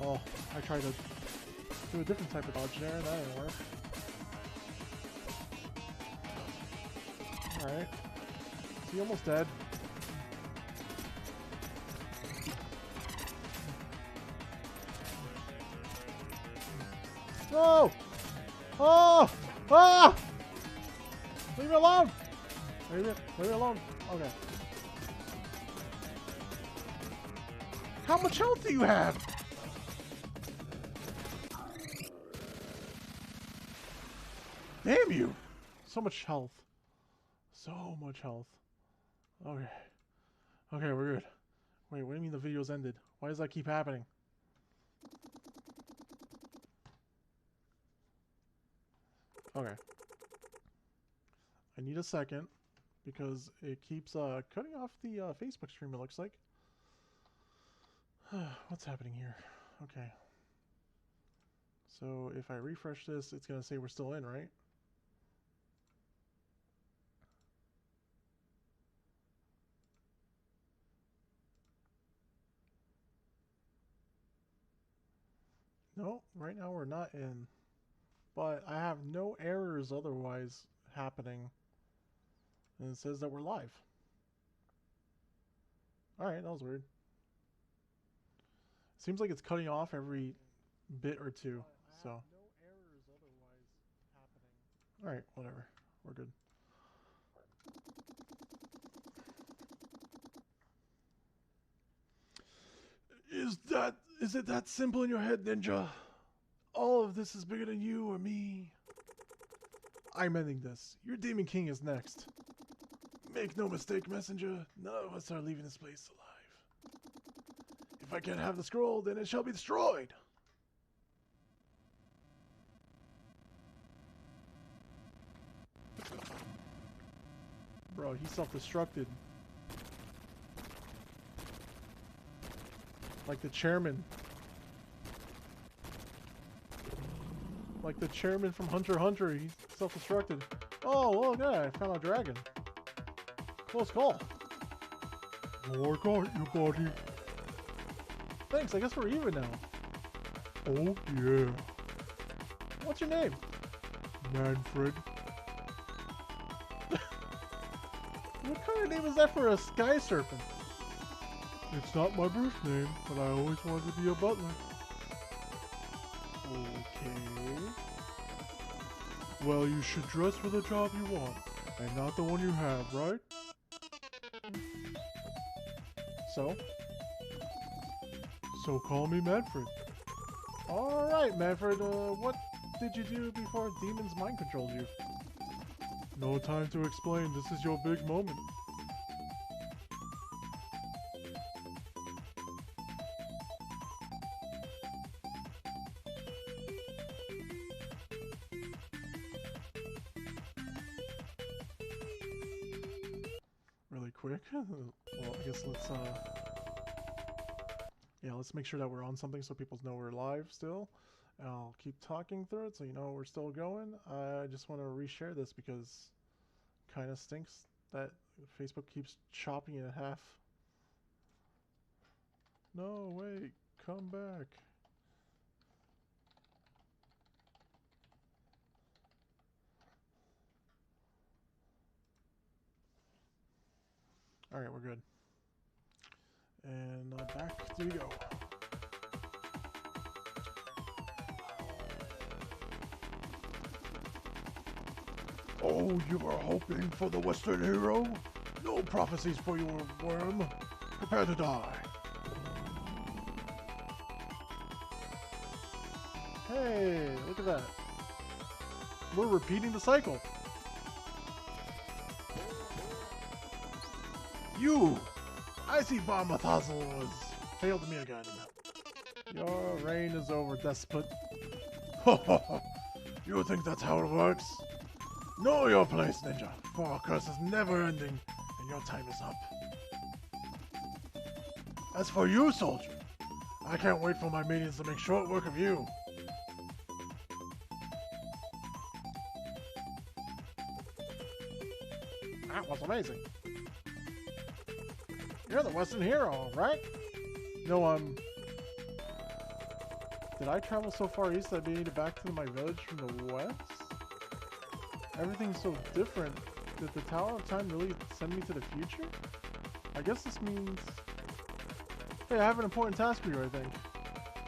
Oh, I tried to do a different type of dodge there, and that didn't work. Alright. Is he almost dead? No! Oh! Ah! Leave me alone! Leave me alone. Okay. How much health do you have? Damn you! So much health. So much health. Okay. Okay, we're good. Wait, what do you mean the video's ended? Why does that keep happening? Okay. I need a second because it keeps cutting off the Facebook stream, it looks like. What's happening here? Okay. So if I refresh this, it's going to say we're still in, right? No, right now we're not in. But I have no errors otherwise happening. And it says that we're live. Alright, that was weird. Seems like it's cutting off every bit or two. So. No errors otherwise happening. Alright, whatever. We're good. Is it that simple in your head, Ninja? All of this is bigger than you or me. I'm ending this. Your Demon King is next. Make no mistake, Messenger. None of us are leaving this place alive. If I can't have the scroll, then it shall be destroyed. Bro, he self-destructed. Like the chairman. Like the chairman from Hunter x Hunter, he self-destructed. Oh, look at that, I found a dragon. Close call. Oh, I got you, buddy. Thanks, I guess we're even now. Oh, yeah. What's your name? Manfred. What kind of name is that for a sky serpent? It's not my birth name, but I always wanted to be a butler. Okay. Well, you should dress for the job you want, and not the one you have, right? So? So call me Manfred. Alright, Manfred, what did you do before demons mind controlled you? No time to explain, this is your big moment. Really quick. Well, I guess let's, yeah, let's make sure that we're on something so people know we're live still. I'll keep talking through it so you know we're still going. I just want to reshare this because it kind of stinks that Facebook keeps chopping it in half. No, wait, come back. Alright, we're good. And back do we go. Oh, you were hoping for the Western hero? No prophecies for your worm. Prepare to die. Hey, look at that. We're repeating the cycle. You! I see Barmathazel has failed me again. Your reign is over, despot. You think that's how it works? Know your place, Ninja, for our curse is never ending, and your time is up. As for you, soldier, I can't wait for my minions to make short work of you. That was amazing. You're the Western hero, right? No, Did I travel so far east that I made it back to my village from the west? Everything's so different. Did the Tower of Time really send me to the future? I guess this means... Hey, I have an important task for you, I think.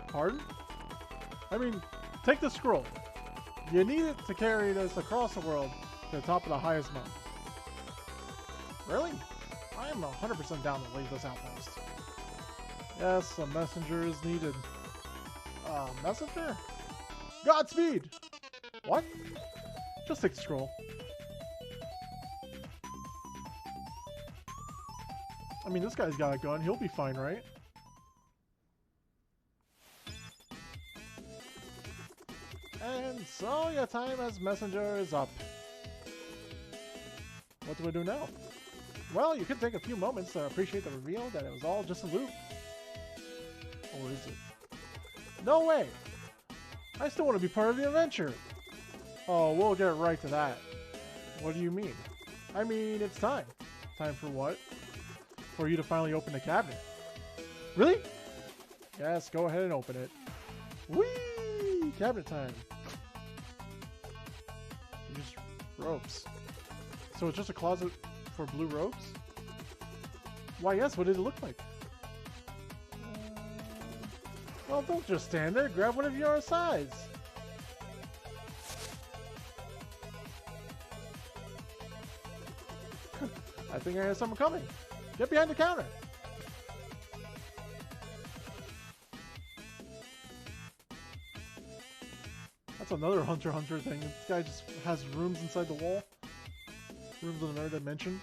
Pardon? I mean, take the scroll. You need it to carry this across the world to the top of the highest mountain. Really? I am 100% down to leave this outpost. Yes, a messenger is needed. Messenger? Godspeed! What? Just take the scroll. I mean, this guy's got a gun. He'll be fine, right? And so your time as messenger is up. What do I do now? Well, you could take a few moments to appreciate the reveal that it was all just a loop. Or is it? No way! I still want to be part of the adventure! Oh, we'll get right to that. What do you mean? I mean, it's time. Time for what? For you to finally open the cabinet. Really? Yes, go ahead and open it. Whee! Cabinet time. Just ropes. So it's just a closet for blue ropes? Why yes, what did it look like? Well, don't just stand there. Grab one of your size. I think I hear someone coming. Get behind the counter. That's another Hunter x Hunter thing. This guy just has rooms inside the wall. Rooms in another dimension.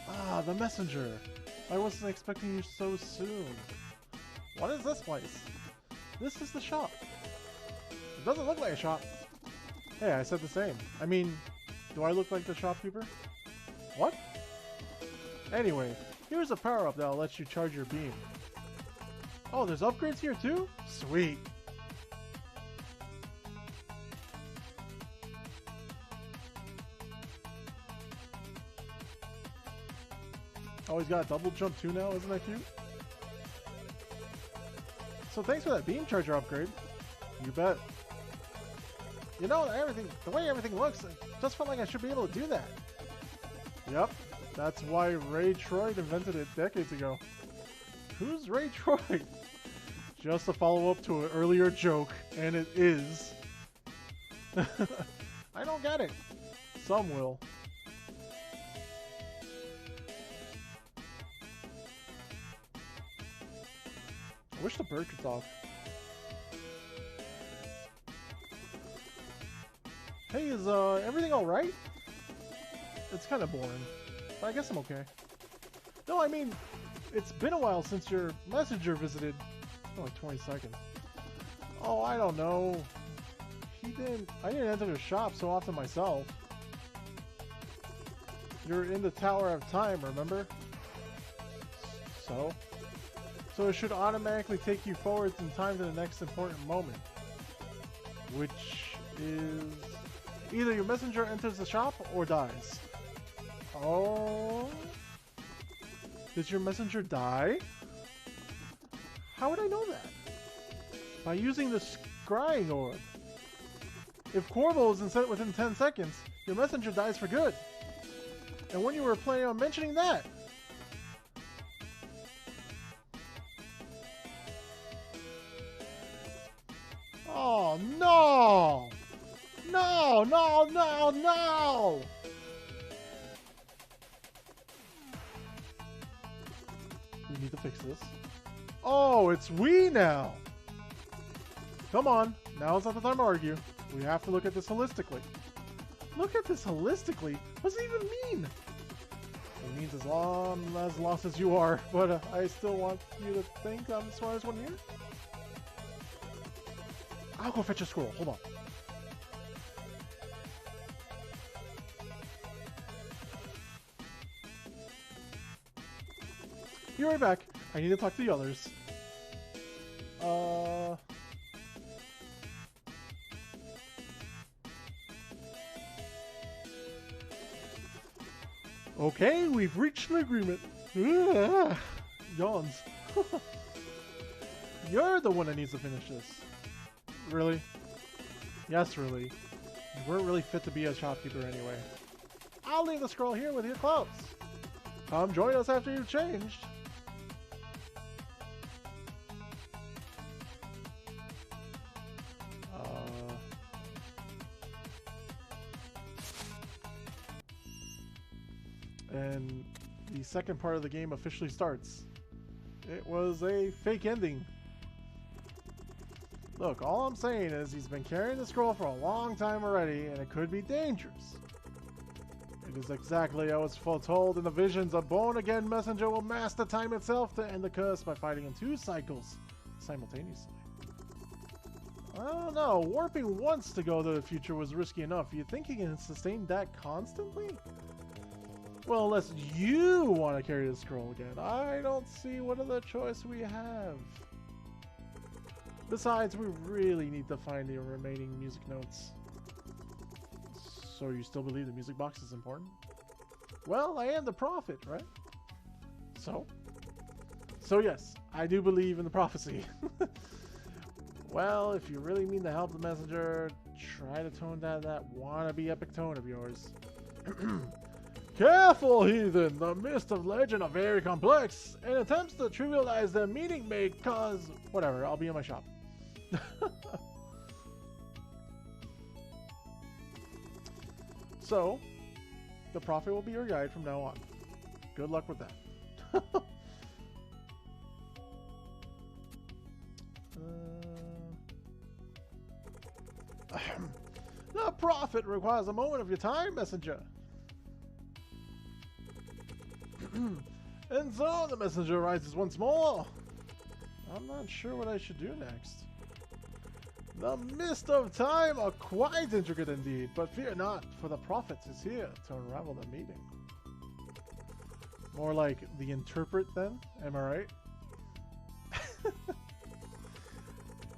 Ah, the messenger. I wasn't expecting you so soon. What is this place? This is the shop. It doesn't look like a shop. Hey, I said the same. I mean, do I look like the shopkeeper? What? Anyway, here's a power-up that'll let you charge your beam. Oh, there's upgrades here too? Sweet. Oh, he's got a double jump too now, isn't that cute? So thanks for that beam charger upgrade. You bet. You know, the way everything looks, it just felt like I should be able to do that. Yep, that's why Ray Troy invented it decades ago. Who's Ray Troy? Just a follow-up to an earlier joke, and it is. I don't get it. Some will. I wish the bird could talk. Hey, is everything alright? It's kind of boring, but I guess I'm okay. No, I mean, it's been a while since your messenger visited. It's been like 20 seconds. Oh, I don't know. I didn't enter the shop so often myself. You're in the Tower of Time, remember? So? So it should automatically take you forwards in time to the next important moment. Which is... either your messenger enters the shop or dies. Oh... Did your messenger die? How would I know that? By using the scrying orb. If Corvo isn't sent within 10 seconds, your messenger dies for good. And when you were planning on mentioning that? Oh no! No, no, no, no! We need to fix this. Oh, it's we now! Come on, now's not the time to argue. We have to look at this holistically. Look at this holistically? What does it even mean? It means as long as lost as you are, but I still want you to think I'm the smartest one here. I'll go fetch a scroll. Hold on. Be right back. I need to talk to the others. Okay, we've reached an agreement. Yawns. You're the one that needs to finish this. Really? Yes, really. You weren't really fit to be a shopkeeper anyway. I'll leave the scroll here with your clothes. Come join us after you've changed. And the second part of the game officially starts. It was a fake ending. Look, all I'm saying is he's been carrying the scroll for a long time already, and it could be dangerous. It is exactly how it's foretold in the visions. A born-again messenger will master time itself to end the curse by fighting in 2 cycles simultaneously. I don't know. Warping once to go to the future was risky enough. You think he can sustain that constantly? Well, unless you want to carry the scroll again. I don't see what other choice we have. Besides, we really need to find the remaining music notes. So you still believe the music box is important? Well, I am the prophet, right? So yes, I do believe in the prophecy. Well, if you really mean to help the messenger, try to tone down that wannabe epic tone of yours. Careful, heathen! The mist of legend are very complex, and attempts to trivialize their meaning may cause... Whatever, I'll be in my shop. So, the prophet will be your guide from now on. Good luck with that. The prophet requires a moment of your time, messenger. And so the messenger rises once more. I'm not sure what I should do next. The mist of time are quite intricate indeed, but fear not, for the prophet is here to unravel the meaning. More like the interpret then, am I right?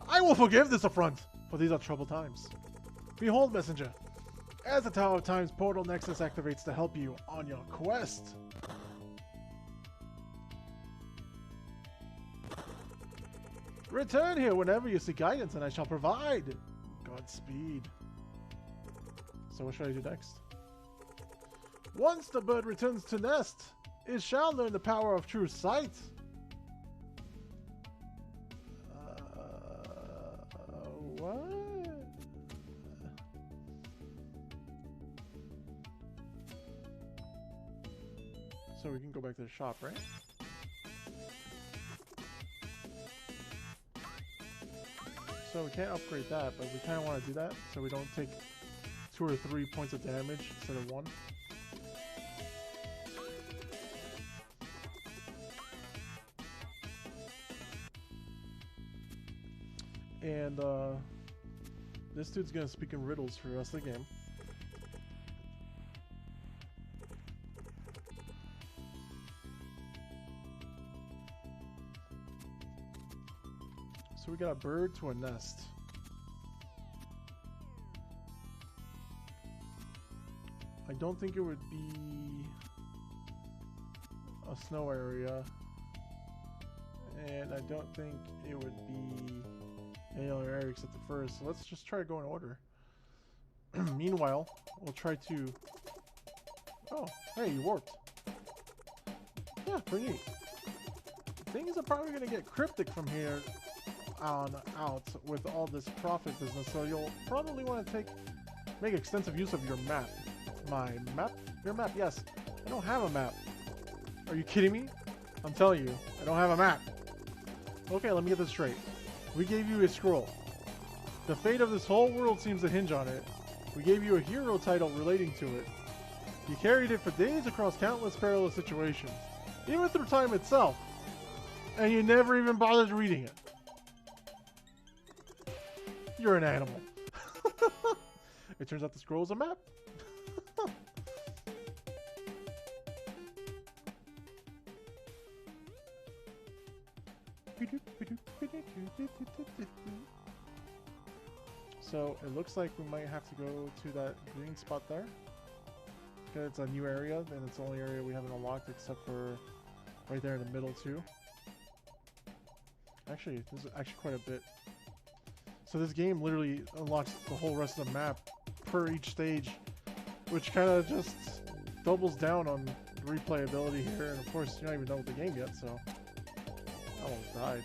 I will forgive this affront, for these are troubled times. Behold, messenger, as the Tower of Time's portal nexus activates to help you on your quest. Return here whenever you seek guidance, and I shall provide. Godspeed. So what should I do next? Once the bird returns to nest, it shall learn the power of true sight. What? So we can go back to the shop, right? So we can't upgrade that, but we kind of want to do that so we don't take 2 or 3 points of damage instead of 1. And this dude's gonna speak in riddles for the rest of the game. So we got a bird to a nest. I don't think it would be a snow area. And I don't think it would be any other area except the first. So let's just try to go in order. Meanwhile, we'll try to... Oh, hey, you warped. Yeah, pretty neat. Things are probably going to get cryptic from here on out with all this profit business, so you'll probably want to make extensive use of your map. My map? Your map, yes. I don't have a map. Are you kidding me? I'm telling you, I don't have a map. Okay, let me get this straight. We gave you a scroll. The fate of this whole world seems to hinge on it. We gave you a hero title relating to it. You carried it for days across countless perilous situations, even through time itself, and you never even bothered reading it. You're an animal. It turns out the scroll is a map. So it looks like we might have to go to that green spot there. Okay, it's a new area, and it's the only area we haven't unlocked except for right there in the middle too. Actually, there's actually quite a bit. So this game literally unlocks the whole rest of the map per each stage, which kind of just doubles down on replayability here. And of course, you're not even done with the game yet, so I almost died.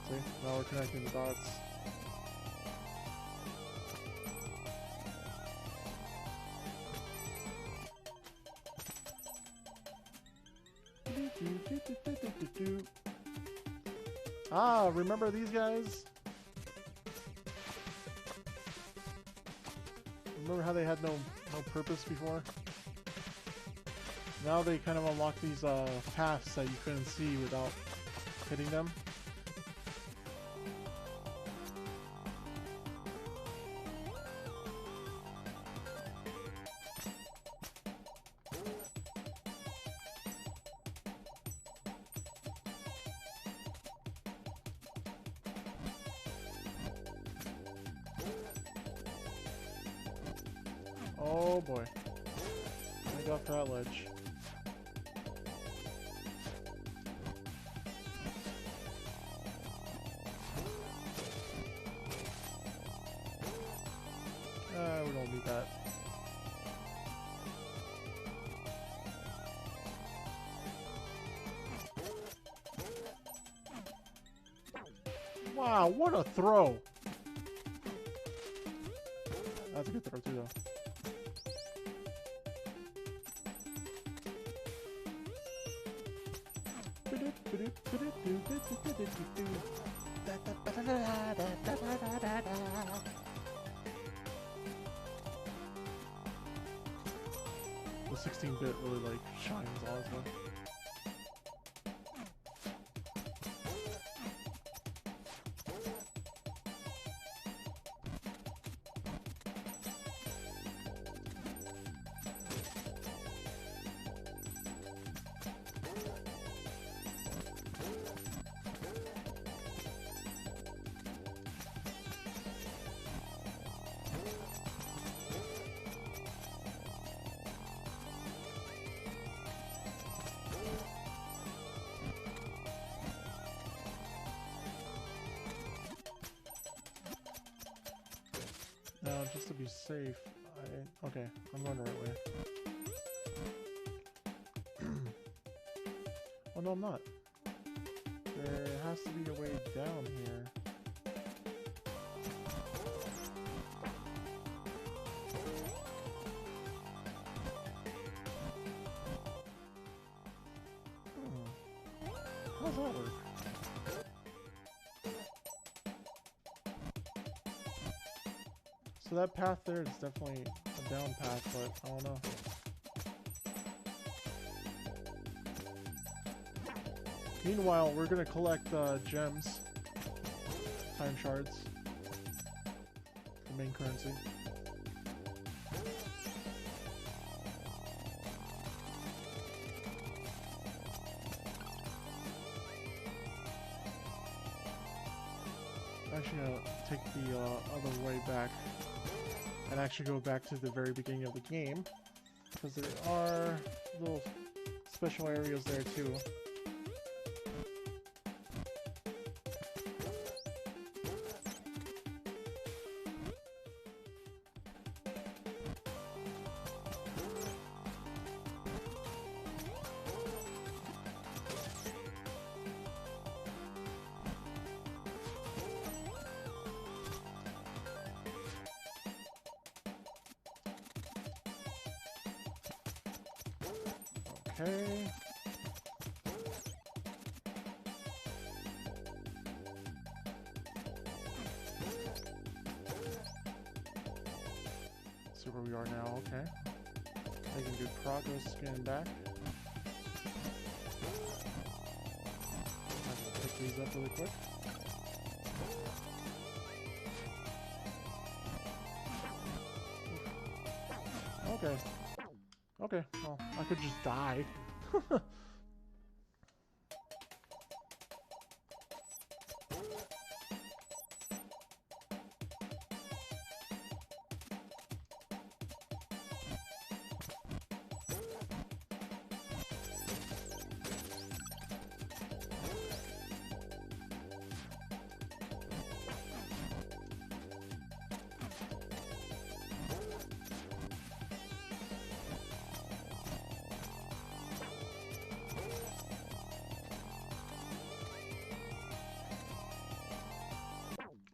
See, now we're connecting the dots. Ah, remember these guys? Remember how they had no purpose before? Now they kind of unlock these paths that you couldn't see without hitting them. Oh boy. I got that ledge. We don't need that. Wow, what a throw! That's a good throw too, though. The 16-bit really like shines honestly. Now, just to be safe, okay, I'm going the right way. Oh no, I'm not. There has to be a way down here. How's that work? So that path there is definitely a down path, but I don't know. Meanwhile, we're gonna collect gems, time shards, the main currency. I'm actually gonna take the other way back and actually go back to the very beginning of the game, because there are little special areas there too. Okay. See where we are now, okay. Making good progress getting back. I'm gonna pick these up really quick. Okay. Okay, well, I could just die.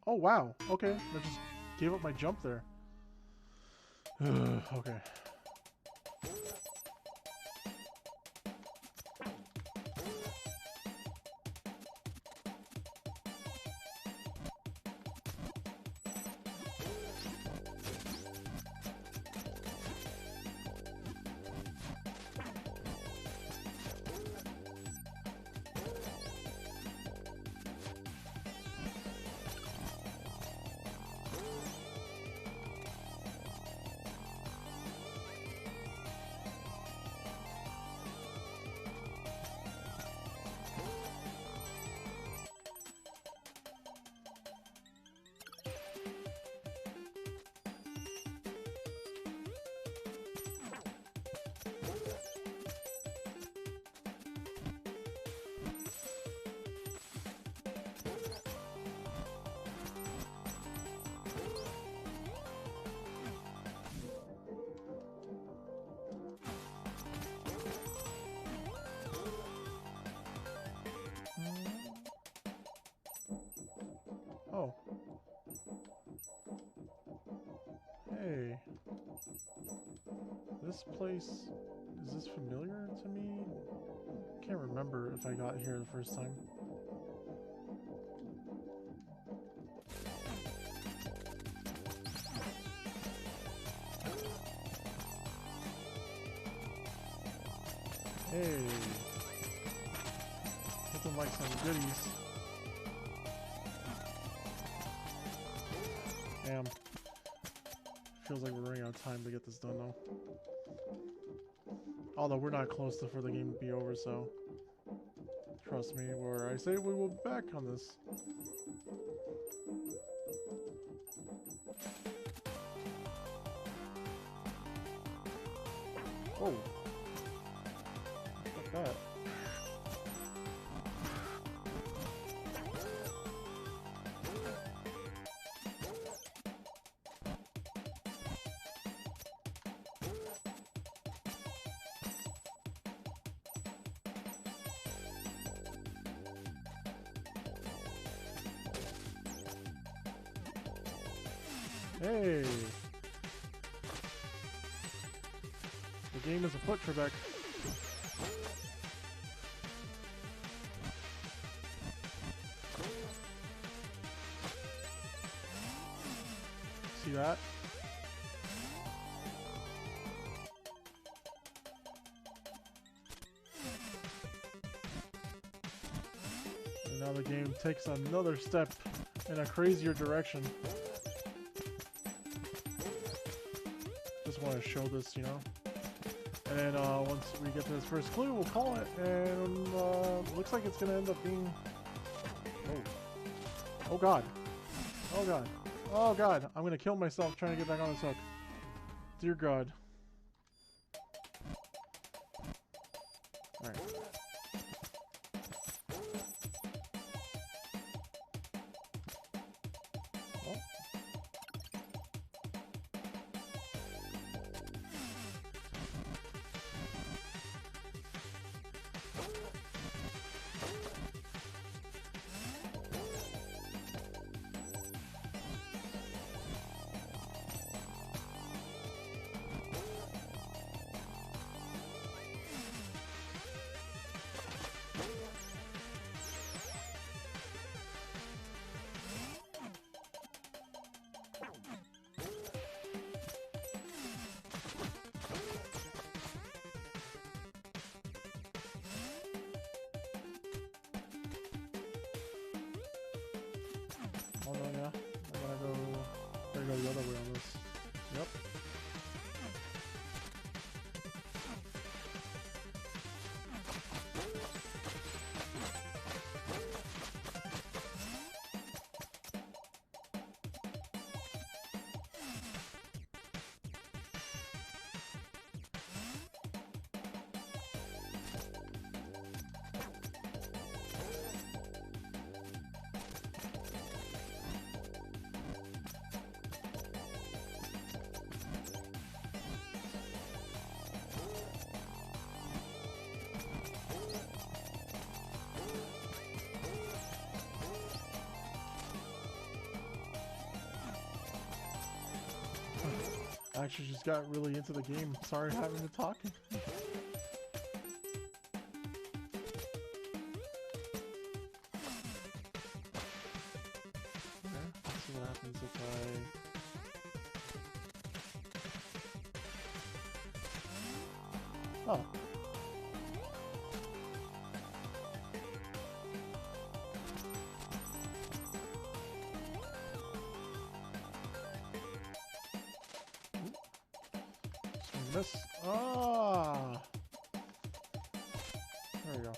Oh, wow. Okay. I just gave up my jump there. Okay. Oh. Hey. This place, is this familiar to me? Can't remember if I got here the first time. Hey. Looking like some goodies. Damn. Feels like we're running out of time to get this done though. Although we're not close to for the game to be over, so trust me where I say we will be back on this. Oh. Look at that. Hey! The game is afoot, Trebek. See that? And now the game takes another step in a crazier direction. Just want to show this, you know. And then once we get to this first clue, we'll call it. And looks like it's gonna end up being. Oh. Oh god. Oh god. Oh god. I'm gonna kill myself trying to get back on this hook. Dear God. Alright. Oh. Oh no, yeah. I gotta go the other way on this. Yep. actually just got really into the game. Sorry having to talk. Okay, let's see what happens if I... Oh. Miss. Ah. There we go.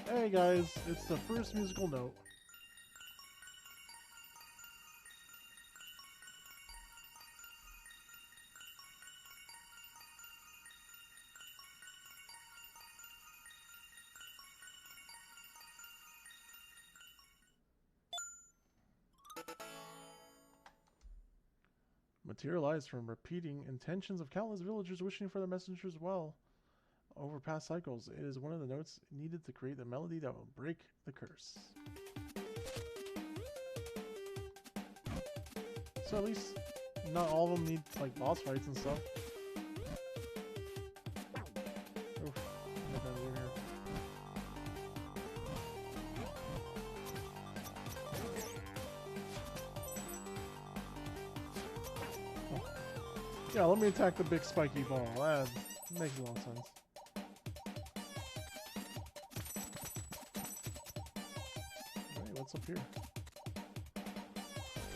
Hey guys, it's the first musical note. Materialized from repeating intentions of countless villagers wishing for the messenger's well over past cycles. It is one of the notes needed to create the melody that will break the curse. So at least not all of them need like boss fights and stuff. Oof, nothing over here. Yeah, let me attack the big spiky ball. That makes a lot of sense. Hey, what's up here?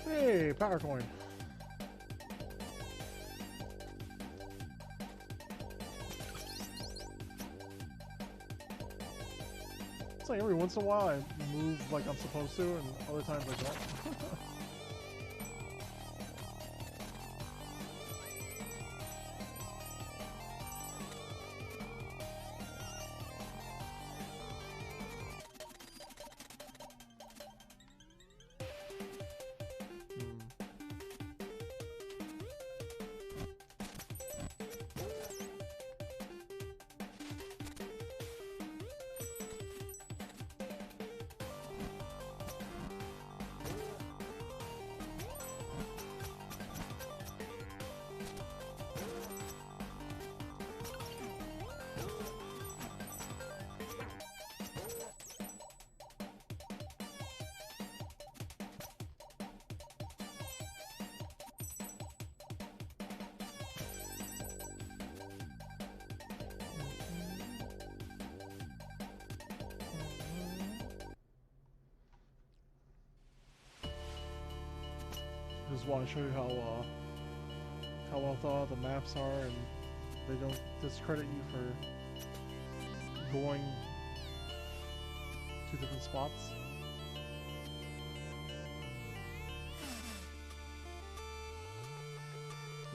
Hey, power coin. It's like every once in a while I move like I'm supposed to, and other times I don't. Just want to show you how well thought out the maps are, and they don't discredit you for going to different spots.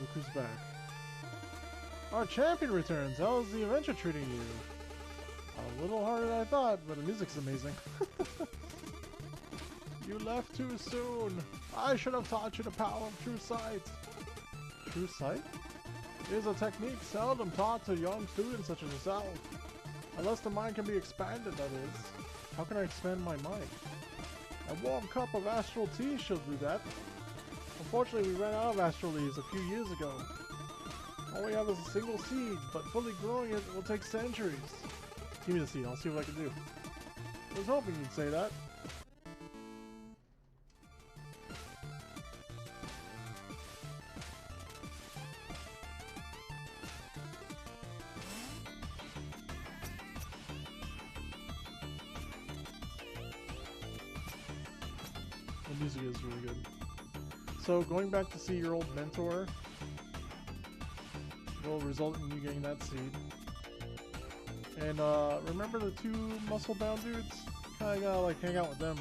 Look who's back. Our champion returns! How's the adventure treating you? A little harder than I thought, but the music's amazing. You left too soon! I should have taught you the power of true sight! True sight? It is a technique seldom taught to young students such as yourself. Unless the mind can be expanded, that is. How can I expand my mind? A warm cup of astral tea should do that. Unfortunately, we ran out of astral leaves a few years ago. All we have is a single seed, but fully growing it will take centuries. Give me the seed, I'll see what I can do. I was hoping you'd say that. The music is really good. So going back to see your old mentor will result in you getting that seed. And remember the two muscle-bound dudes? Kinda gotta like hang out with them.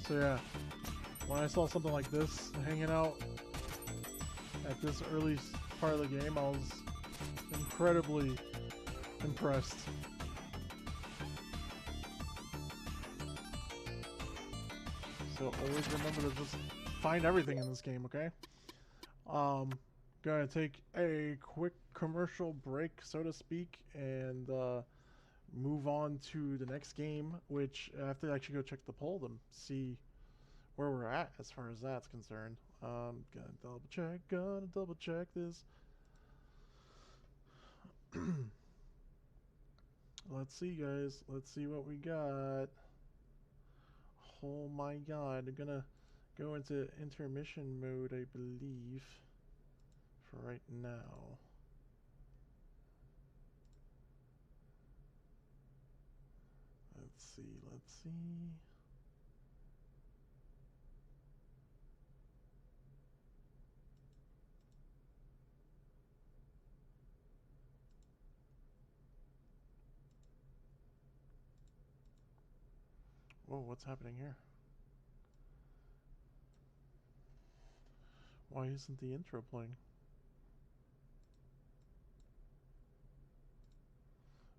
So yeah, when I saw something like this hanging out at this early part of the game, I was incredibly impressed. So always remember to just find everything in this game, okay? Gonna take a quick commercial break, so to speak, and move on to the next game, which I have to actually go check the poll to see where we're at as far as that's concerned. Gonna double check this. Let's see, guys. Let's see what we got. Oh my god, I'm gonna go into intermission mode, I believe, for right now. Let's see, let's see. Whoa, what's happening here? Why isn't the intro playing?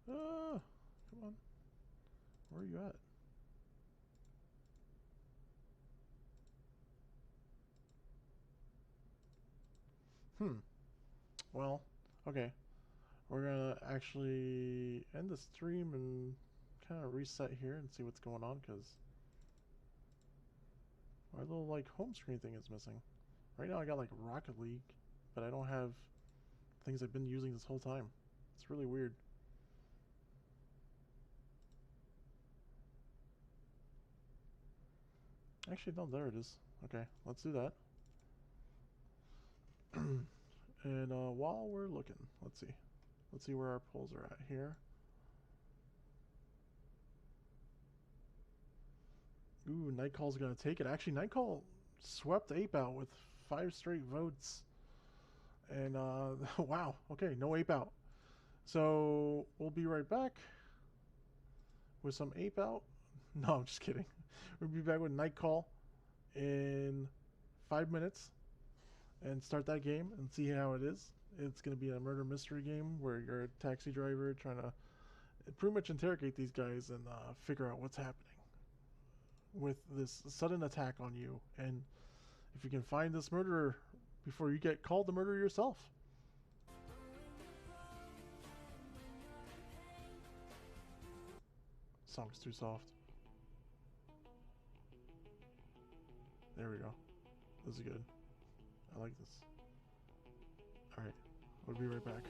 Ah, come on. Where are you at? Well, okay. We're gonna actually end the stream and kind of reset here and see what's going on, because our little like home screen thing is missing. Right now I got like Rocket League, but I don't have things I've been using this whole time. It's really weird. Actually, no, there it is. Okay, let's do that. And while we're looking, let's see where our polls are at here. Ooh, Nightcall's gonna take it. Actually, Nightcall swept Ape out with 5 straight votes. And wow, okay, no Ape out. So we'll be right back with some Ape out. No, I'm just kidding. We'll be back with Nightcall in 5 minutes and start that game and see how it is. It's going to be a murder mystery game where you're a taxi driver trying to pretty much interrogate these guys and figure out what's happening with this sudden attack on you, and if you can find this murderer before you get called the murderer yourself. Song's too soft. There we go. This is good. I like this. Alright, we'll be right back.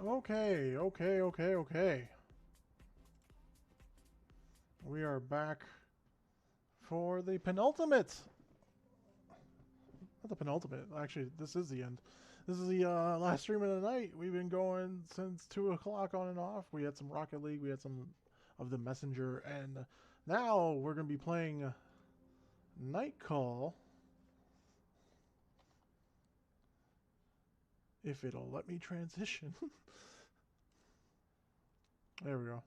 Okay, okay. We are back for the penultimate. Not the penultimate. Actually, this is the end. This is the last stream of the night. We've been going since 2 o'clock on and off. We had some Rocket League. We had some of the Messenger. And now we're going to be playing Night Call. If it'll let me transition. There we go.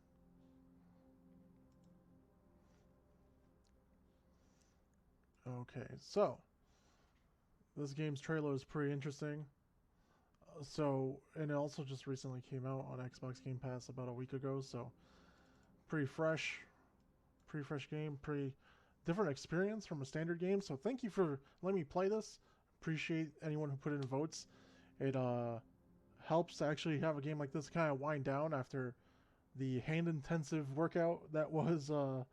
Okay, so this game's trailer is pretty interesting. And it also just recently came out on Xbox Game Pass about a week ago, so pretty fresh game, pretty different experience from a standard game. So thank you for letting me play this. Appreciate anyone who put in votes. It helps to actually have a game like this kind of wind down after the hand-intensive workout that was the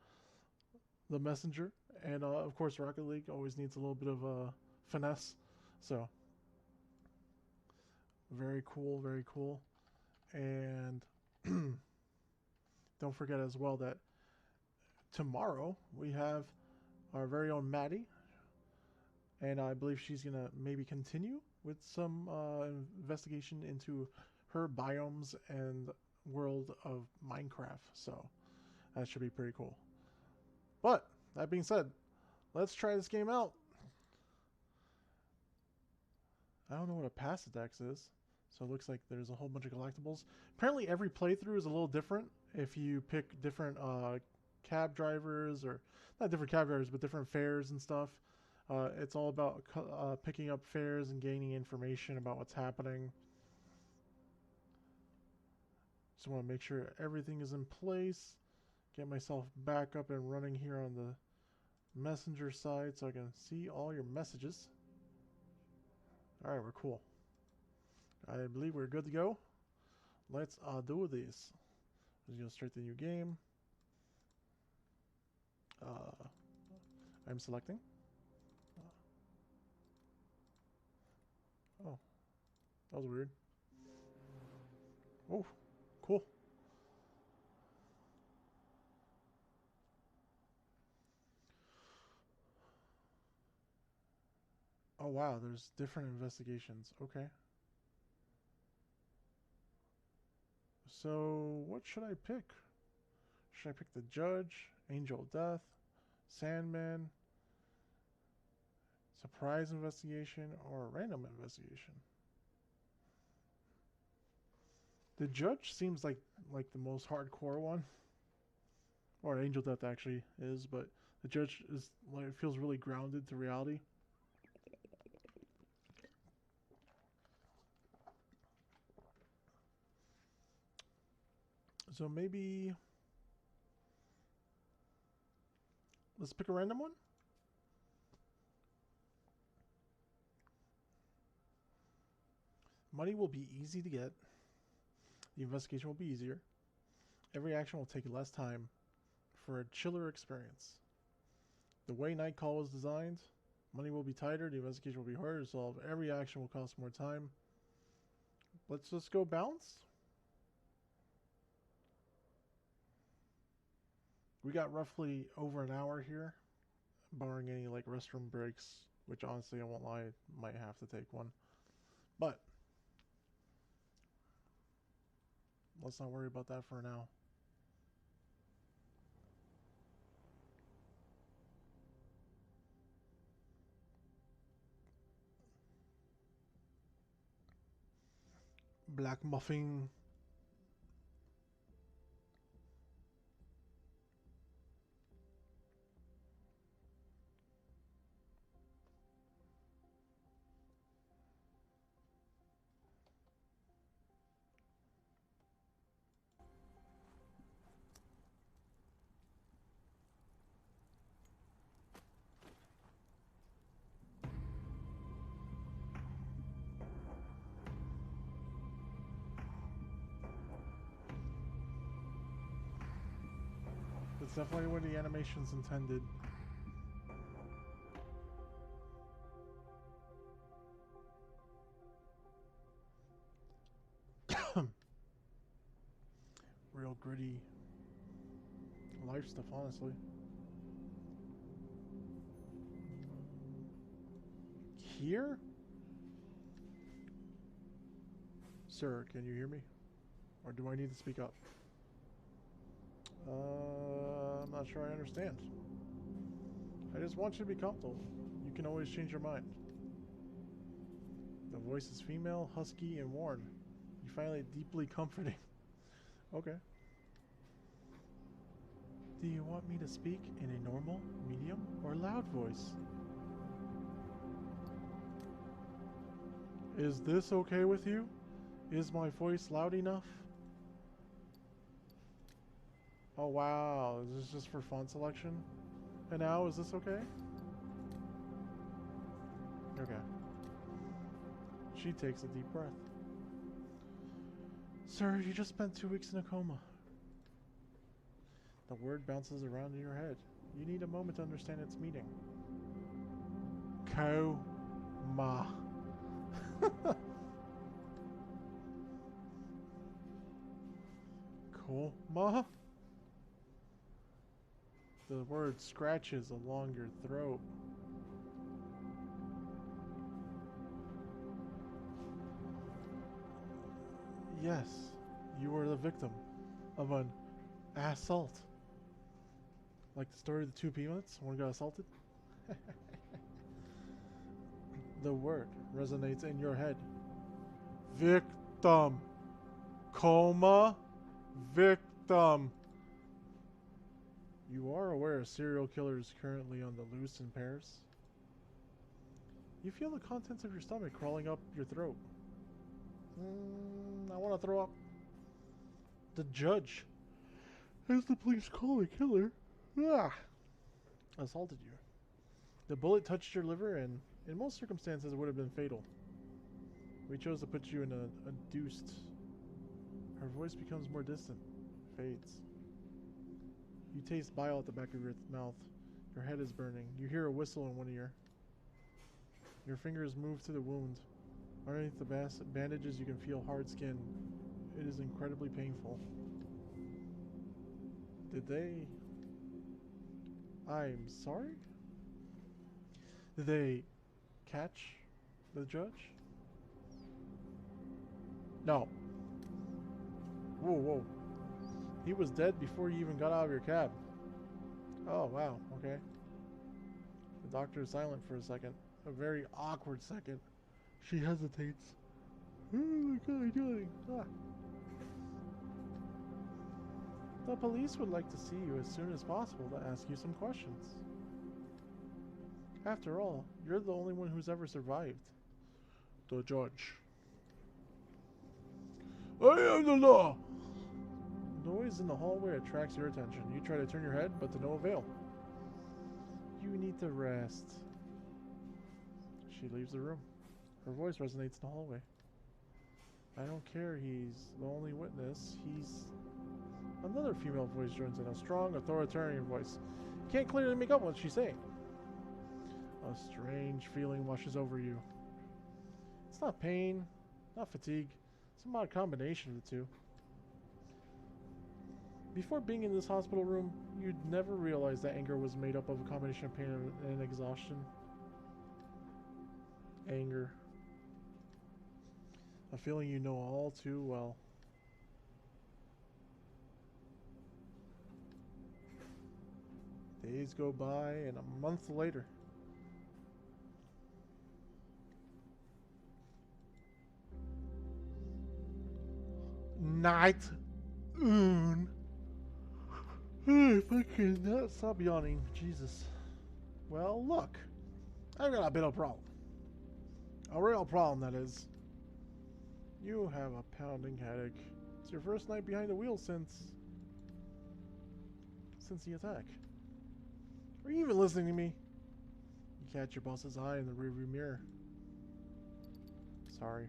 Messenger. And of course, Rocket League always needs a little bit of finesse. So very cool, very cool. And don't forget as well that tomorrow we have our very own Maddie, and I believe she's gonna maybe continue with some investigation into her biomes and world of Minecraft. So that should be pretty cool. But that being said, let's try this game out. I don't know what a Passadex is, so it looks like there's a whole bunch of collectibles. Apparently every playthrough is a little different if you pick different cab drivers, or not different cab drivers, but different fares and stuff. It's all about picking up fares and gaining information about what's happening. Just want to make sure everything is in place. Get myself back up and running here on the Messenger side so I can see all your messages. Alright, we're cool. I believe we're good to go. Let's do this. Let's go straight to new game. I'm selecting. Oh, that was weird. Oh, cool. Oh wow, there's different investigations. Okay. So, what should I pick? Should I pick the Judge, Angel Death, Sandman, Surprise Investigation, or Random Investigation? The Judge seems like the most hardcore one. Or Angel Death actually is, but the Judge is like, it feels really grounded to reality. So maybe let's pick a random one. Money will be easy to get. The investigation will be easier. Every action will take less time for a chiller experience. The way Night Call was designed, money will be tighter, the investigation will be harder to solve. Every action will cost more time. Let's just go bounce. We got roughly over an hour here, barring any like restroom breaks, which honestly I won't lie, might have to take one. But let's not worry about that for now. Black Muffin. That's definitely what the animation's intended. real gritty life stuff, honestly. Here? Sir, can you hear me? Or do I need to speak up? I'm not sure I understand. I just want you to be comfortable. You can always change your mind. The voice is female, husky, and worn. You find it deeply comforting. Okay. Do you want me to speak in a normal, medium, or loud voice? Is this okay with you? Is my voice loud enough? Oh wow, is this just for font selection? And now, is this okay? Okay. She takes a deep breath. Sir, you just spent 2 weeks in a coma. The word bounces around in your head. You need a moment to understand its meaning. Coma. Coma? The word scratches along your throat. Yes, you were the victim of an assault. Like the story of the two peanuts, one got assaulted? The word resonates in your head. Victim. Coma. Victim. You are aware a serial killer is currently on the loose in Paris. You feel the contents of your stomach crawling up your throat. I want to throw up. The judge, as the police call a killer, assaulted you. The bullet touched your liver, and in most circumstances it would have been fatal. We chose to put you in a deuced. Her voice becomes more distant, fades. You taste bile at the back of your mouth. Your head is burning. You hear a whistle in one ear. Your fingers move to the wound. Underneath the bandages, you can feel hard skin. It is incredibly painful. Did they... I'm sorry? Did they catch the judge? No. Whoa, whoa. He was dead before you even got out of your cab. Oh, wow. Okay. The doctor is silent for a second. A very awkward second. She hesitates. Oh my god, doing? Ah. The police would like to see you as soon as possible to ask you some questions. After all, you're the only one who's ever survived. The judge. I am the law! Noise in the hallway attracts your attention. You try to turn your head, but to no avail. You need to rest. She leaves the room. Her voice resonates in the hallway. I don't care, he's the only witness. He's... Another female voice joins in, a strong, authoritarian voice. You can't clearly make out what she's saying. A strange feeling washes over you. It's not pain, not fatigue. Some odd combination of the two. Before being in this hospital room, you'd never realized that anger was made up of a combination of pain and exhaustion. Anger. A feeling you know all too well. Days go by, and a month later. Night. If I cannot stop yawning. Jesus. Well, look. I've got a bit of a problem. A real problem, that is. You have a pounding headache. It's your first night behind the wheel since the attack. Are you even listening to me? You catch your boss's eye in the rearview mirror. Sorry.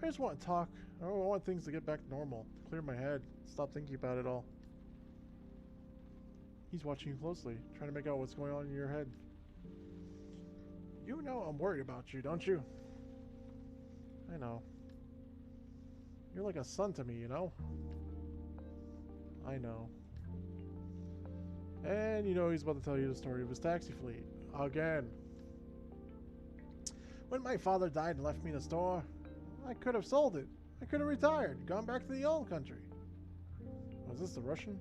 I just want to talk. I want things to get back to normal. Clear my head. Stop thinking about it all. He's watching you closely, trying to make out what's going on in your head. You know I'm worried about you, don't you? I know. You're like a son to me, you know? I know. And you know he's about to tell you the story of his taxi fleet. Again. When my father died and left me the store, I could have sold it. I could have retired, gone back to the old country. Was this the Russian?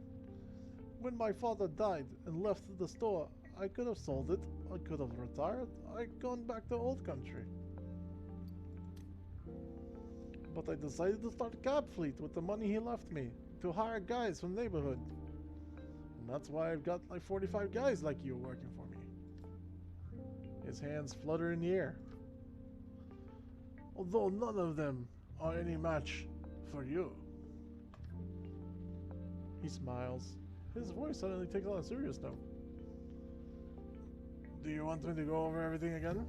When my father died and left the store, I could have sold it. I could have retired. I'd gone back to old country. But I decided to start a cab fleet with the money he left me to hire guys from the neighborhood. And that's why I've got like 45 guys like you working for me. His hands flutter in the air. Although none of them are any match for you. He smiles. His voice suddenly takes on a serious note. Do you want me to go over everything again?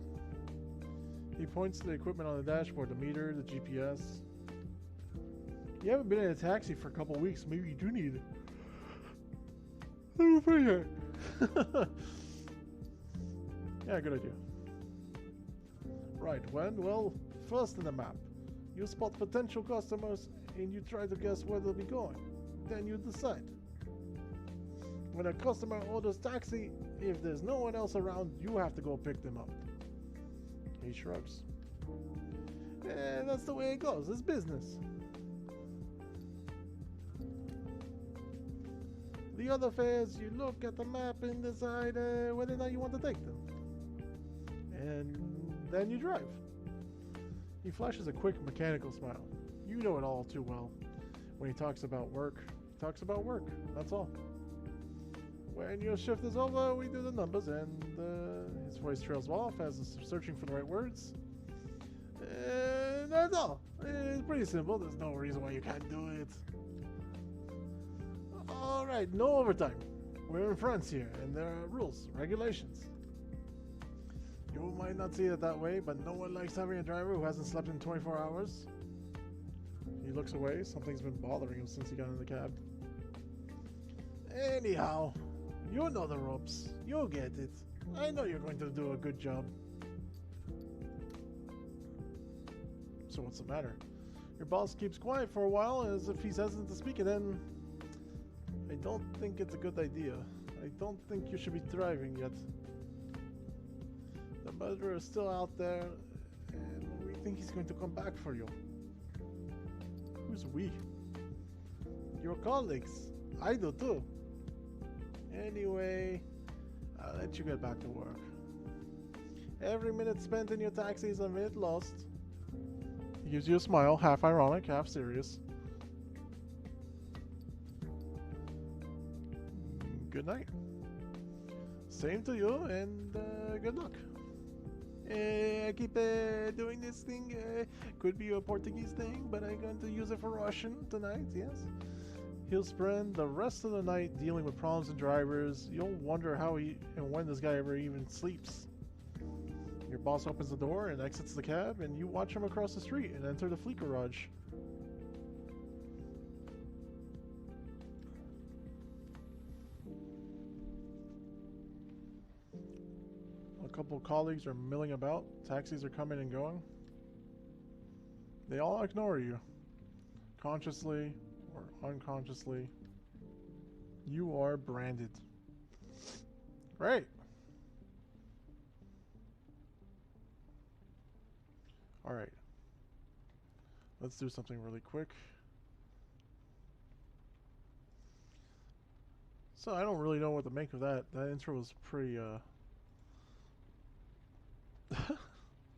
He points to the equipment on the dashboard, the meter, the GPS. You haven't been in a taxi for a couple weeks. Maybe you do need it. Yeah, good idea. Right, when? Well, first in the map. You spot potential customers and you try to guess where they'll be going. Then you decide. When a customer orders taxi, if there's no one else around, you have to go pick them up. He shrugs. That's the way it goes. It's business. The other fares, you look at the map and decide whether or not you want to take them. And then you drive. He flashes a quick mechanical smile. You know it all too well. When he talks about work, he talks about work. That's all. When your shift is over, we do the numbers, and his voice trails off as if searching for the right words. That's all. It's pretty simple. There's no reason why you can't do it. Alright, no overtime. We're in France here, and there are rules, regulations. You might not see it that way, but no one likes having a driver who hasn't slept in 24 hours. He looks away. Something's been bothering him since he got in the cab. Anyhow, you know the ropes. You'll get it. I know you're going to do a good job. So what's the matter? Your boss keeps quiet for a while as if he's hesitant to speak, and then... I don't think it's a good idea. I don't think you should be driving yet. The murderer is still out there, and we think he's going to come back for you. Who's we? Your colleagues. I do too. Anyway, I'll let you get back to work. Every minute spent in your taxi is a minute lost. He gives you a smile, half ironic, half serious. Good night. Same to you, and good luck. I keep doing this thing. Could be a Portuguese thing, but I'm going to use it for Russian tonight, yes. He'll spend the rest of the night dealing with problems and drivers. You'll wonder how he and when this guy ever even sleeps. Your boss opens the door and exits the cab, and you watch him across the street and enter the fleet garage. A couple of colleagues are milling about. Taxis are coming and going. They all ignore you. Consciously or unconsciously. You are branded. Great. Alright. Let's do something really quick. So I don't really know what to make of that. That intro was pretty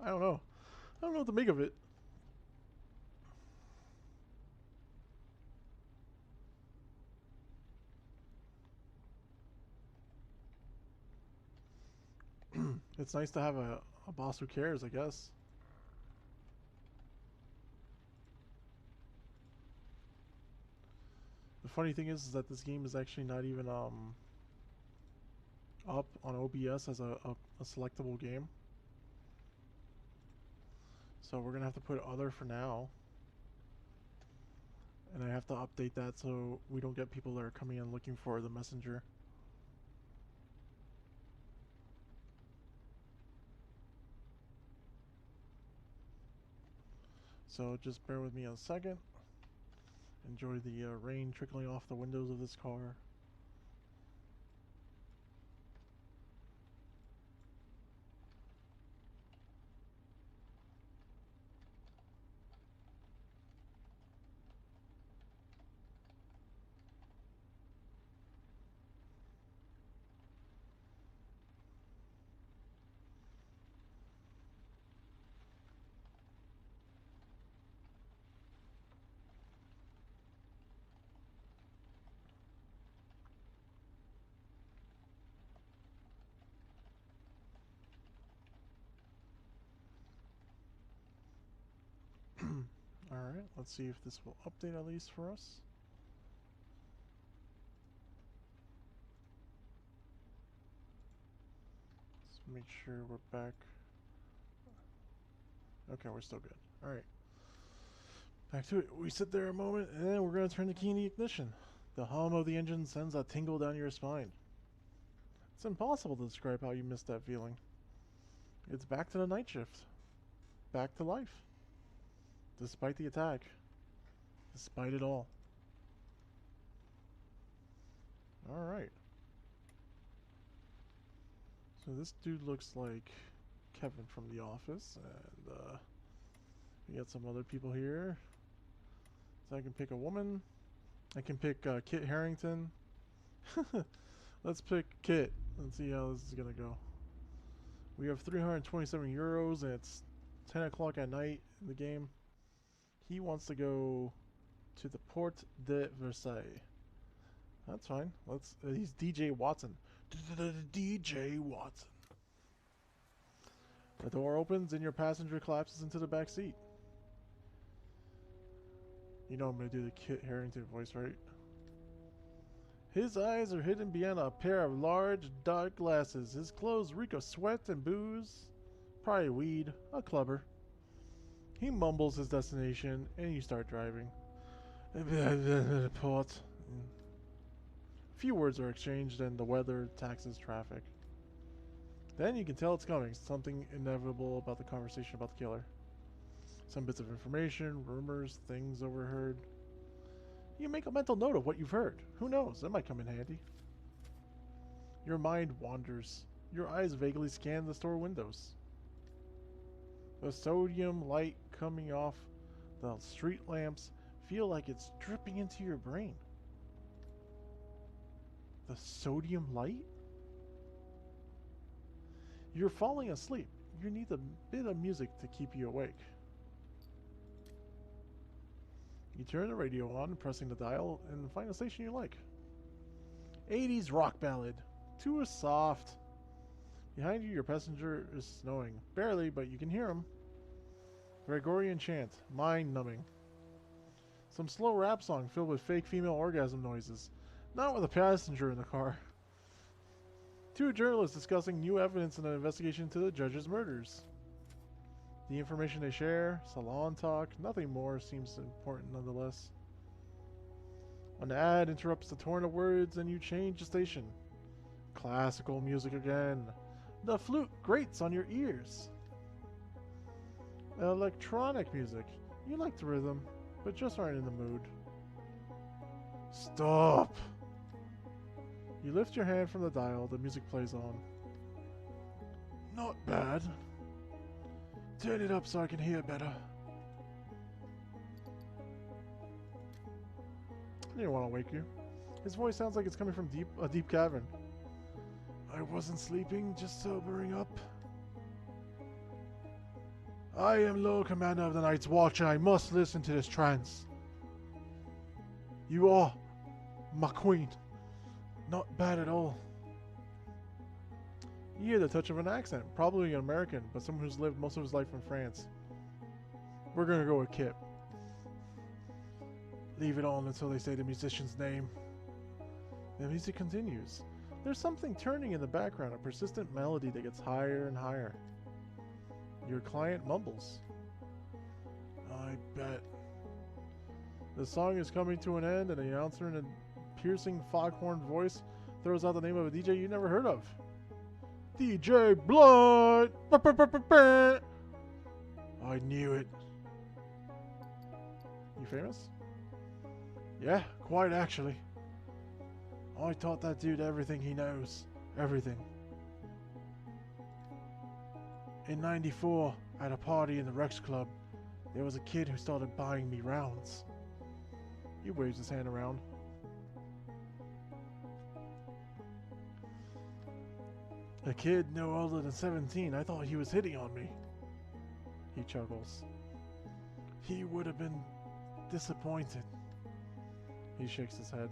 I don't know. I don't know what to make of it. It's nice to have a boss who cares, I guess. The funny thing is that this game is actually not even up on OBS as a selectable game. So we're gonna have to put other for now. And I have to update that so we don't get people that are coming in looking for the messenger. So just bear with me a second. Enjoy the rain trickling off the windows of this car. Alright, let's see if this will update at least for us. Let's make sure we're back. Okay, we're still good. Alright. Back to it. We sit there a moment, and then we're going to turn the key in the ignition. The hum of the engine sends a tingle down your spine. It's impossible to describe how you missed that feeling. It's back to the night shift. Back to life. Despite the attack. Despite it all. Alright. So this dude looks like Kevin from The Office, and we got some other people here. So I can pick a woman. I can pick Kit Harington. Let's pick Kit. Let's see how this is gonna go. We have 327 euros, and it's 10 o'clock at night in the game. He wants to go to the Porte de Versailles. That's fine. Let's. He's DJ Watson. DJ Watson. The door opens and your passenger collapses into the back seat. You know I'm gonna do the Kit Harington voice, right? His eyes are hidden behind a pair of large, dark glasses. His clothes reek of sweat and booze. Probably weed. A clubber. He mumbles his destination, and you start driving. Port. A few words are exchanged, and the weather, taxes, traffic. Then you can tell it's coming. Something inevitable about the conversation about the killer. Some bits of information, rumors, things overheard. You make a mental note of what you've heard. Who knows? That might come in handy. Your mind wanders. Your eyes vaguely scan the store windows. The sodium light coming off the street lamps feel like it's dripping into your brain. The sodium light? You're falling asleep. You need a bit of music to keep you awake. You turn the radio on, pressing the dial, and find a station you like. 80s rock ballad. Too soft. Behind you, your passenger is snoring. Barely, but you can hear him. Gregorian chant. Mind-numbing. Some slow rap song filled with fake female orgasm noises. Not with a passenger in the car. Two journalists discussing new evidence in an investigation into the judge's murders. The information they share, salon talk, nothing more seems important nonetheless. An ad interrupts the torrent of words and you change the station. Classical music again. The flute grates on your ears. Electronic music. You like the rhythm, but just aren't in the mood. Stop! You lift your hand from the dial, the music plays on. Not bad. Turn it up so I can hear better. I didn't want to wake you. His voice sounds like it's coming from a deep cavern. I wasn't sleeping, just sobering up. I am Lord Commander of the Night's Watch, and I must listen to this trance. You are my queen. Not bad at all. You hear the touch of an accent, probably an American, but someone who's lived most of his life in France. We're gonna go with Kip. Leave it on until they say the musician's name. The music continues. There's something turning in the background, a persistent melody that gets higher and higher. Your client mumbles. I bet. The song is coming to an end, and the announcer in a piercing foghorn voice throws out the name of a DJ you never heard of. DJ Blood! I knew it. You famous? Yeah, quite actually. I taught that dude everything he knows. Everything. In '94, at a party in the Rex Club, there was a kid who started buying me rounds. He waves his hand around. A kid no older than 17. I thought he was hitting on me. He chuckles. He would have been disappointed. He shakes his head.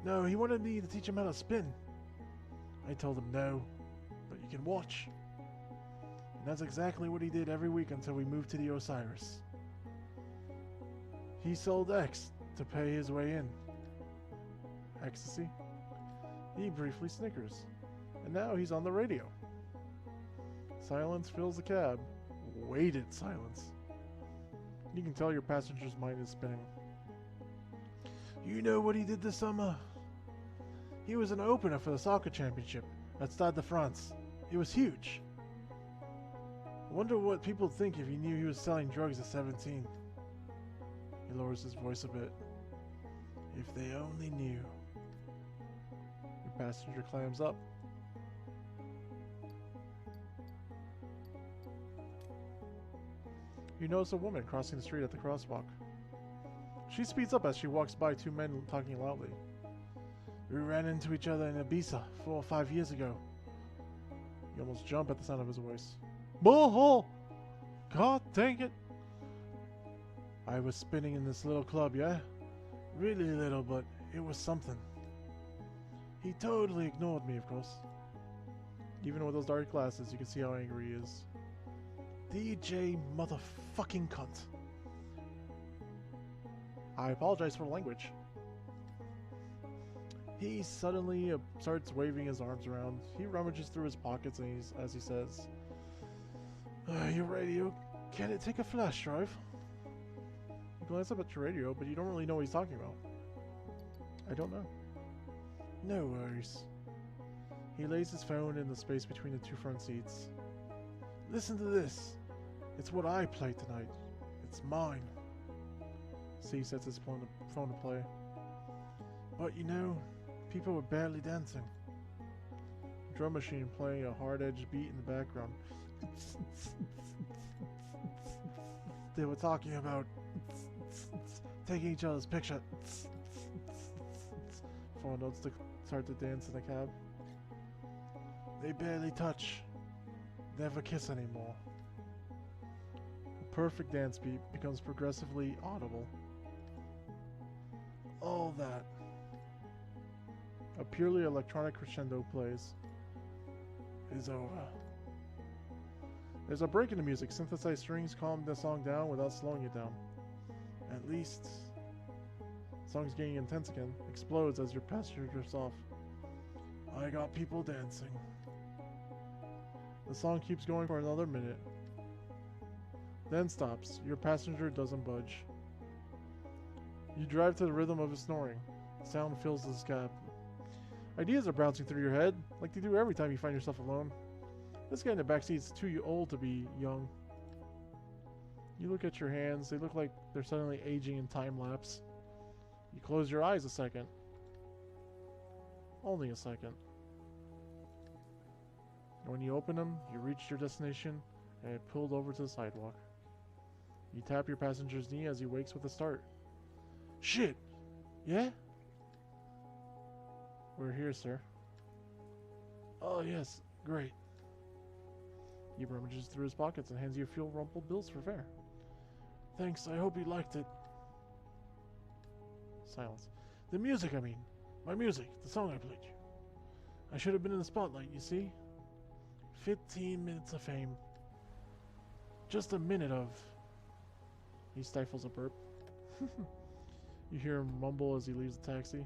No, he wanted me to teach him how to spin. I told him no, but you can watch. And that's exactly what he did every week until we moved to the Osiris. He sold X to pay his way in. Ecstasy? He briefly snickers. And now he's on the radio. Silence fills the cab. Weighted silence. You can tell your passenger's mind is spinning. You know what he did this summer? He was an opener for the soccer championship at Stade de France. It was huge. I wonder what people think if he knew he was selling drugs at 17. He lowers his voice a bit. If they only knew. Your passenger clams up. You notice a woman crossing the street at the crosswalk. She speeds up as she walks by two men talking loudly. We ran into each other in Ibiza 4 or 5 years ago. You almost jump at the sound of his voice. Bull! God dang it! I was spinning in this little club, yeah? Really little, but it was something. He totally ignored me, of course. Even with those dark glasses, you can see how angry he is. DJ motherfucking cunt. I apologize for the language. He suddenly starts waving his arms around. He rummages through his pockets and as he says, your radio, can it take a flash drive? You glance up at your radio, but you don't really know what he's talking about. I don't know. No worries. He lays his phone in the space between the two front seats. Listen to this. It's what I play tonight. It's mine. C sets his phone to play. But you know, people were barely dancing. Drum machine playing a hard-edged beat in the background. They were talking about taking each other's picture. Phone notes to start to dance in the cab. They barely touch. Never kiss anymore. The perfect dance beat becomes progressively audible. All that. A purely electronic crescendo plays. Is over. There's a break in the music. Synthesized strings calm the song down without slowing it down. At least. The song's getting intense again. Explodes as your passenger drifts off. I got people dancing. The song keeps going for another minute. Then stops. Your passenger doesn't budge. You drive to the rhythm of his snoring. Sound fills the cab. Ideas are bouncing through your head, like they do every time you find yourself alone. This guy in the backseat's too old to be young. You look at your hands, they look like they're suddenly aging in time lapse. You close your eyes a second. Only a second. When you open them, you reach your destination and it pulled over to the sidewalk. You tap your passenger's knee as he wakes with a start. Shit! Yeah? We're here, sir. Oh, yes. Great. He rummages through his pockets and hands you a few rumpled bills for fare. Thanks, I hope you liked it. Silence. The music, I mean. My music. The song I played you. I should have been in the spotlight, you see? 15 minutes of fame. Just a minute of... He stifles a burp. You hear him mumble as he leaves the taxi.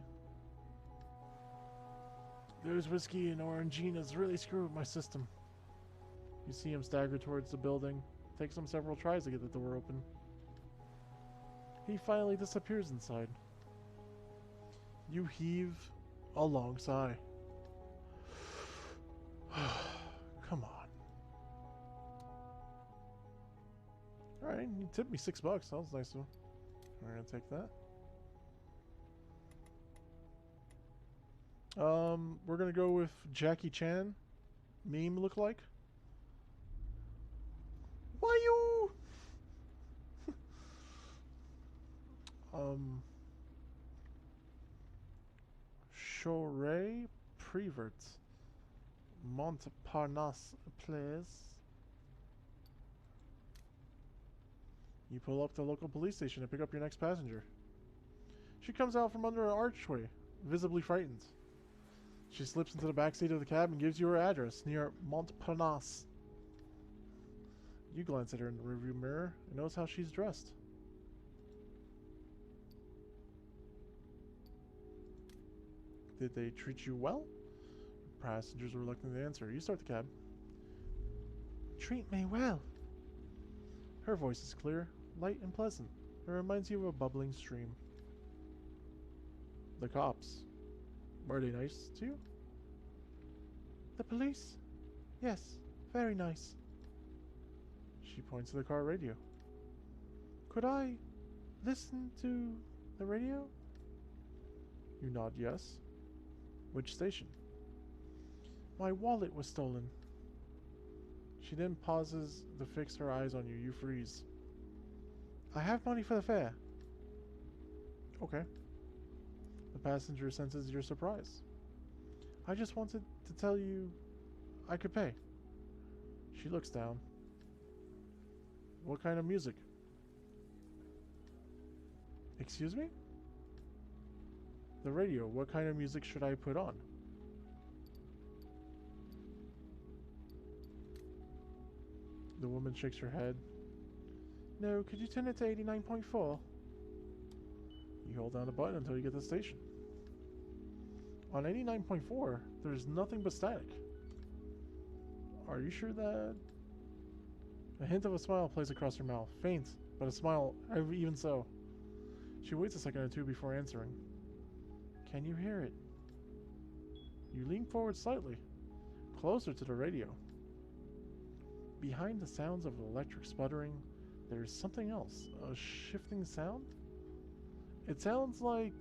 Those whiskey and oranginas really screw with my system. You see him stagger towards the building. Takes him several tries to get the door open. He finally disappears inside. You heave a long sigh. Come on. Alright, you tipped me $6. That was nice of him. I'm gonna take that. We're gonna go with Jackie Chan. Meme look like. Why you? Choré Prevert. Montparnasse Place. You pull up to the local police station to pick up your next passenger. She comes out from under an archway, visibly frightened. She slips into the back seat of the cab and gives you her address, near Montparnasse. You glance at her in the rearview mirror and notice how she's dressed. Did they treat you well? Passengers were reluctant to answer. You start the cab. Treat me well. Her voice is clear, light and pleasant. It reminds you of a bubbling stream. The cops. Were they nice to you? The police? Yes, very nice. She points to the car radio. Could I listen to the radio? You nod yes. Which station? My wallet was stolen. She then pauses to fix her eyes on you. You freeze. I have money for the fare. Okay. The passenger senses your surprise. I just wanted to tell you I could pay. She looks down. What kind of music? Excuse me? The radio. What kind of music should I put on? The woman shakes her head. No, could you turn it to 89.4? You hold down the button until you get to the station. On 89.4, there's nothing but static. Are you sure that... A hint of a smile plays across her mouth. Faint, but a smile, even so. She waits a second or two before answering. Can you hear it? You lean forward slightly, closer to the radio. Behind the sounds of electric sputtering, there is something else. A shifting sound? It sounds like